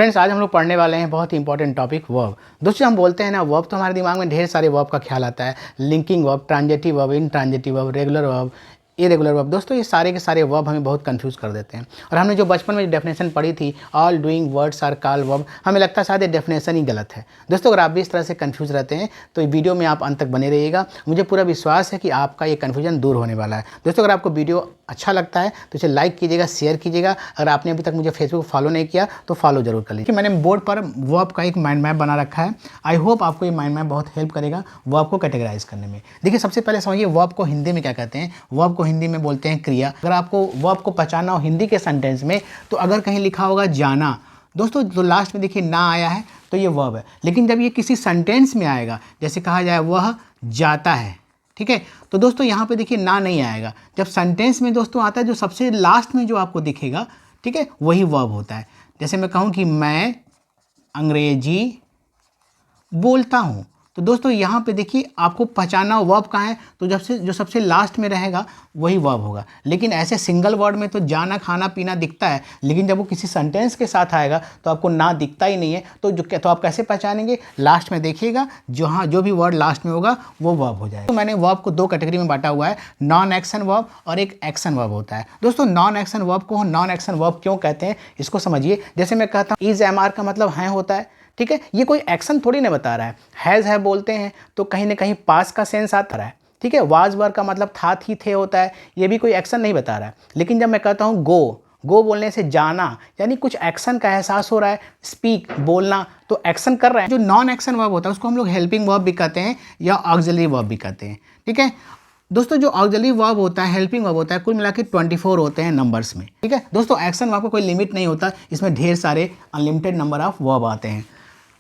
Friends, आज हम लोग पढ़ने वाले हैं बहुत ही इंपॉर्टेंट टॉपिक वर्ब। दोस्तों, हम बोलते हैं ना वर्ब, तो हमारे दिमाग में ढेर सारे वर्ब का ख्याल आता है। Linking verb, transitive verb, intransitive verb, regular verb, irregular verb. दोस्तों, ये सारे के सारे वर्ब हमें बहुत कंफ्यूज कर देते हैं। और हमने जो बचपन में डेफिनेशन पढ़ी थी, all doing words are called verb, हमें लगता है शायद ये डेफिनेशन ही गलत है। दोस्तों, अगर आप भी इस तरह से कंफ्यूज रहते हैं तो वीडियो में आप अंत तक बने रहिएगा। मुझे पूरा विश्वास है कि आपका ये कन्फ्यूजन दूर होने वाला है। दोस्तों, अगर आपको वीडियो अच्छा लगता है तो इसे लाइक कीजिएगा, शेयर कीजिएगा। अगर आपने अभी तक मुझे फेसबुक फॉलो नहीं किया तो फॉलो जरूर कर लीजिए। मैंने बोर्ड पर वर्ब का एक माइंड मैप बना रखा है। आई होप आपको ये माइंड मैप बहुत हेल्प करेगा वर्ब को कैटेगराइज करने में। देखिए, सबसे पहले समझिए वर्ब को हिंदी में क्या कहते हैं। वर्ब को हिंदी में बोलते हैं क्रिया। अगर आपको वर्ब को पहचानना हो हिंदी के सेंटेंस में, तो अगर कहीं लिखा होगा जाना, दोस्तों जो लास्ट में देखिए ना आया है तो ये वर्ब है। लेकिन जब ये किसी सेंटेंस में आएगा, जैसे कहा जाए वह जाता है, ठीक है, तो दोस्तों यहाँ पे देखिए ना नहीं आएगा। जब सेंटेंस में दोस्तों आता है, जो सबसे लास्ट में जो आपको दिखेगा, ठीक है, वही वर्ब होता है। जैसे मैं कहूँ कि मैं अंग्रेजी बोलता हूँ, तो दोस्तों यहाँ पे देखिए आपको पहचानना वर्ब कहाँ है, तो जो सबसे लास्ट में रहेगा वही वर्ब होगा। लेकिन ऐसे सिंगल वर्ड में तो जाना, खाना, पीना दिखता है, लेकिन जब वो किसी सेंटेंस के साथ आएगा तो आपको ना दिखता ही नहीं है। तो आप कैसे पहचानेंगे? लास्ट में देखिएगा, जो भी वर्ड लास्ट में होगा वो वर्ब हो जाएगा। तो मैंने वर्ब को दो कैटेगरी में बांटा हुआ है, नॉन एक्शन वर्ब और एक एक्शन वर्ब होता है। दोस्तों, नॉन एक्शन वर्ब को नॉन एक्शन वर्ब क्यों कहते हैं, इसको समझिए। जैसे मैं कहता हूँ इज एम आर का मतलब है होता है, ठीक है, ये कोई एक्शन थोड़ी ना बता रहा है। हैज़ है बोलते हैं तो कहीं ना कहीं पास का सेंस आता रहा है, ठीक है। वाज वर का मतलब था, थी, थे होता है, ये भी कोई एक्शन नहीं बता रहा है। लेकिन जब मैं कहता हूँ गो बोलने से जाना, यानी कुछ एक्शन का एहसास हो रहा है। स्पीक बोलना, तो एक्शन कर रहा है। जो नॉन एक्शन वर्ब होता है उसको हम लोग हेल्पिंग वर्ब भी कहते हैं या ऑक्सिलरी वर्ब भी कहते हैं, ठीक है। दोस्तों, जो ऑक्सिलरी वर्ब होता है, हेल्पिंग वर्ब होता है, कुल मिला के 24 होते हैं नंबर्स में, ठीक है। दोस्तों, एक्शन वर्ब का कोई लिमिट नहीं होता, इसमें ढेर सारे अनलिमिटेड नंबर ऑफ वर्ब आते हैं।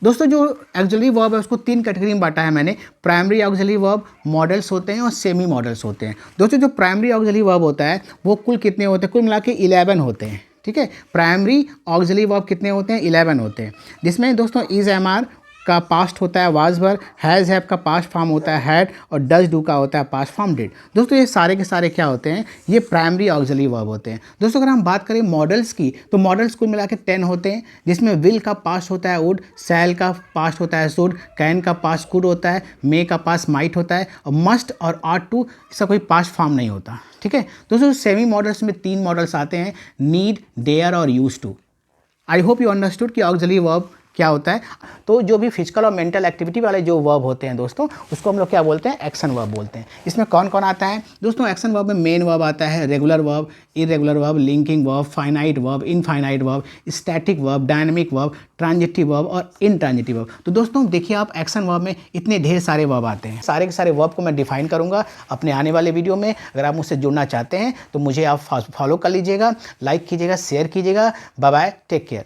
दोस्तों, जो ऑक्सिलरी वर्ब है उसको तीन कैटेगरी में बांटा है मैंने। प्राइमरी ऑक्सिलरी वर्ब, मॉडल्स होते हैं और सेमी मॉडल्स होते हैं। दोस्तों, जो प्राइमरी ऑक्सिलरी वर्ब होता है वो कुल कितने होते हैं? कुल मिला के 11 होते हैं, ठीक है। प्राइमरी ऑक्सिलरी वर्ब कितने होते हैं? 11 होते हैं, जिसमें दोस्तों इज एम आर का पास्ट होता है वाज वर, हैज़ हैव का पास्ट फॉर्म होता है हैड, और डज डू का होता है पास्ट फॉर्म डिड। दोस्तों, ये सारे के सारे क्या होते हैं? ये प्राइमरी ऑक्सिलरी वर्ब होते हैं। दोस्तों, अगर हम बात करें मॉडल्स की, तो मॉडल्स कुल मिला के 10 होते हैं, जिसमें विल का पास्ट होता है वुड, शैल का पास्ट होता है शुड, कैन का पास्ट कुड होता है, मे का पास्ट माइट होता है, और मस्ट और आर्ट टू, इसका कोई पास्ट फॉर्म नहीं होता, ठीक है। दोस्तों, सेमी मॉडल्स में 3 मॉडल्स आते हैं, नीड, डेयर और use to. I hope you understood कि ऑक्सिलरी वर्ब क्या होता है। तो जो भी फिजिकल और मेंटल एक्टिविटी वाले जो वर्ब होते हैं दोस्तों, उसको हम लोग क्या बोलते हैं? एक्शन वर्ब बोलते हैं। इसमें कौन कौन आता है दोस्तों? एक्शन वर्ब में मेन वर्ब आता है, regular verb, irregular verb, linking verb, finite verb, infinite verb, static verb, dynamic verb, transitive verb और इनट्रांजिटिव वर्ब। तो दोस्तों देखिए, आप एक्शन वर्ब में इतने ढेर सारे वर्ब आते हैं। सारे के सारे वर्ब को मैं डिफाइन करूंगा अपने आने वाले वीडियो में। अगर आप मुझसे जुड़ना चाहते हैं तो मुझे आप फॉलो कर लीजिएगा, लाइक कीजिएगा, शेयर कीजिएगा। Bye bye, take care.